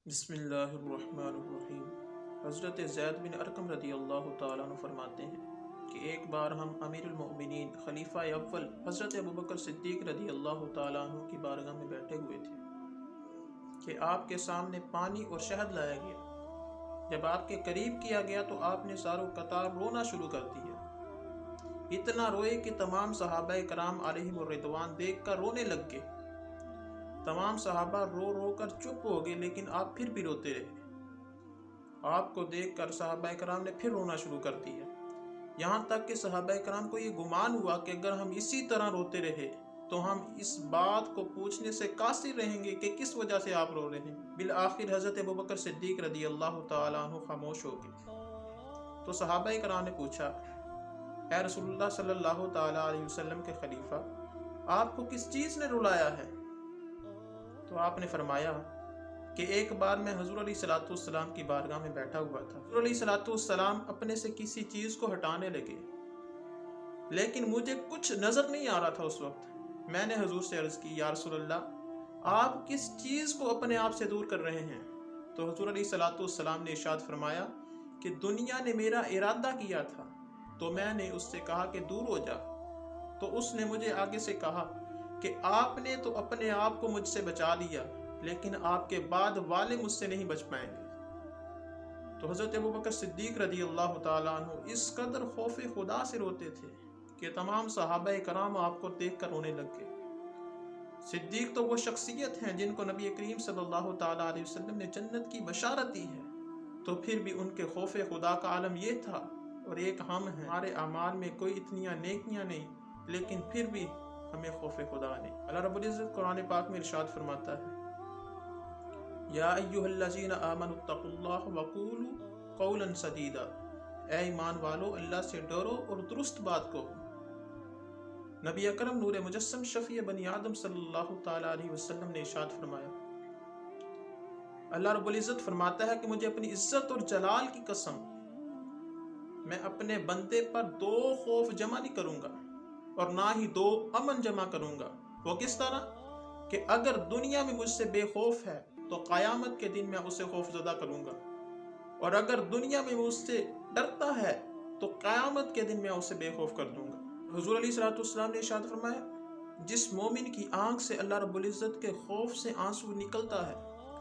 بسم اللہ الرحمن الرحیم۔ حضرت زید بن ارقم رضی اللہ تعالیٰ عنہ فرماتے ہیں کہ ایک بار ہم امیر المؤمنین خلیفہ اول حضرت ابوبکر صدیق رضی اللہ تعالیٰ عنہ کی بارگاہ میں بیٹھے ہوئے تھے کہ آپ کے سامنے پانی اور شہد لایا گیا۔ جب آپ کے قریب کیا گیا تو آپ نے ساروں قطار رونا شروع کر دیا، اتنا روئے کہ تمام صحابہ کرام علیہم الرضوان دیکھ کر رونے لگ گئے۔ تمام صحابہ رو رو کر چپ ہو گئے، لیکن آپ پھر بھی روتے رہے۔ آپ کو دیکھ کر صحابہ کرام نے پھر رونا شروع کر دیا، یہاں تک کہ صحابہ کرام کو یہ گمان ہوا کہ اگر ہم اسی طرح روتے رہے تو ہم اس بات کو پوچھنے سے قاصر رہیں گے کہ کس وجہ سے آپ رو رہے ہیں۔ بالآخر حضرت ابوبکر صدیق رضی اللہ تعالیٰ عنہ خاموش ہو گئے تو صحابہ کرام نے پوچھا، اے رسول اللہ صلی اللہ تعالیٰ علیہ وسلم کے خلیفہ، آپ کو کس چیز نے رلایا ہے؟ تو آپ نے فرمایا کہ ایک بار میں حضور علیہ الصلوۃ والسلام کی بارگاہ میں بیٹھا ہوا تھا۔ حضور علیہ الصلوۃ والسلام اپنے سے کسی چیز کو ہٹانے لگے، لیکن مجھے کچھ نظر نہیں آ رہا تھا اس وقت۔ میں نے حضور سے عرض کی، یا رسول اللہ، آپ کس چیز کو اپنے آپ سے دور کر رہے ہیں؟ تو حضور علیہ الصلوۃ والسلام نے ارشاد فرمایا کہ دنیا نے میرا ارادہ کیا تھا تو میں نے اس سے کہا کہ دور ہو جا، تو اس نے مجھے آگے سے کہا کہ آپ نے تو اپنے آپ کو مجھ سے بچا لیا، لیکن آپ کے بعد والے مجھ سے نہیں بچ پائیں گے۔ تو حضرت ابوبکر صدیق رضی اللہ تعالیٰ عنہ اس قدر خوف خدا سے روتے تھے کہ تمام صحابہ کرام آپ کو دیکھ کر رونے لگ گئے۔ صدیق تو وہ شخصیت ہیں جن کو نبی کریم صلی اللہ تعالیٰ علیہ وسلم نے جنت کی بشارت دی ہے، تو پھر بھی ان کے خوف خدا کا عالم یہ تھا، اور ایک ہم ہیں، ہمارے اعمال میں کوئی اتنی نیکیاں نہیں، لیکن پھر بھی ہمیں خوف خدا نہیں۔ اللہ رب العزت قرآن پاک میں ارشاد فرماتا ہے، یا ایھا الذین آمنوا اتقوا اللہ وقولوا قولا سدیدا، اے ایمان والو، اللہ سے ڈرو اور درست بات کہو۔ نبی اکرم نور مجسم شفیع بنی آدم صلی اللہ تعالیٰ علیہ وسلم نے ارشاد فرمایا، اللہ رب العزت فرماتا ہے کہ مجھے اپنی عزت اور جلال کی قسم، میں اپنے بندے پر دو خوف جمع نہیں کروں گا اور نہ ہی دو امن جمع کروں گا۔ وہ کس طرح کہ اگر دنیا میں مجھ سے بے خوف ہے تو قیامت کے دن میں اسے خوف زدہ کروں گا، اور اگر دنیا میں مجھ سے ڈرتا ہے تو قیامت کے دن میں اسے بے خوف کر دوں گا۔ حضور علیہ الصلوۃ والسلام نے ارشاد فرمایا، جس مومن کی آنکھ سے اللہ رب العزت کے خوف سے آنسو نکلتا ہے،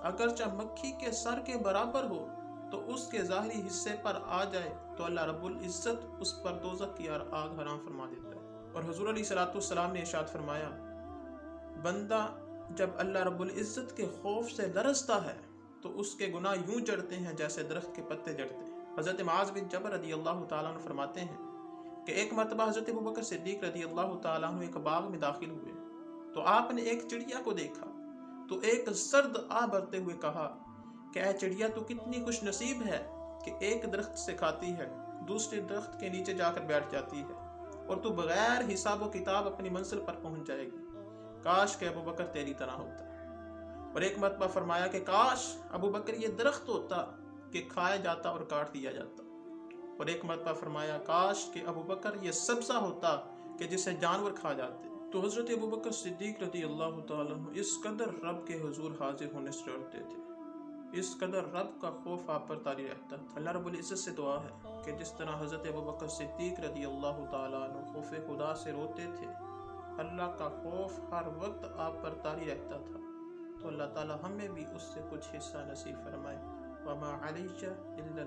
اگرچہ مکھی کے سر کے برابر ہو، تو اس کے ظاہری حصے پر آ جائے تو اللہ رب العزت اس پر دوزخ کی آگ حرام فرما دیتا ہے۔ اور حضور علیہ الصلوۃ والسلام نے ارشاد فرمایا، بندہ جب اللہ رب العزت کے خوف سے لرزتا ہے تو اس کے گناہ یوں جڑتے ہیں جیسے درخت کے پتے جڑتے ہیں۔ حضرت معاذ بن جبل رضی اللہ تعالیٰ عنہ فرماتے ہیں کہ ایک مرتبہ حضرت ابوبکر صدیق رضی اللہ تعالیٰ عنہ ایک باغ میں داخل ہوئے تو آپ نے ایک چڑیا کو دیکھا تو ایک سرد آہ بھرتے ہوئے کہا کہ اے چڑیا، تو کتنی خوش نصیب ہے کہ ایک درخت سے کھاتی ہے، دوسرے درخت کے نیچے جا کر بیٹھ جاتی ہے، اور تو بغیر حساب و کتاب اپنی منزل پر پہنچ جائے گی۔ کاش کہ ابوبکر تیری طرح ہوتا۔ اور ایک مرتبہ فرمایا کہ کاش ابوبکر یہ درخت ہوتا کہ کھایا جاتا اور کاٹ دیا جاتا۔ اور ایک مرتبہ فرمایا کاش کہ ابوبکر یہ سبزہ ہوتا کہ جسے جانور کھا جاتے۔ تو حضرت ابوبکر صدیق رضی اللہ تعالیٰ عنہ اس قدر رب کے حضور حاضر ہونے سے ڈرتے تھے، اس قدر رب کا خوف آپ پر طاری رہتا تھا۔ اللہ رب العزت سے دعا ہے کہ جس طرح حضرت ابوبکر صدیق رضی اللہ تعالیٰ عنہ خوف خدا سے روتے تھے، اللہ کا خوف ہر وقت آپ پر طاری رہتا تھا، تو اللہ تعالیٰ ہمیں بھی اس سے کچھ حصہ نصیب فرمائے۔ وما علیک الا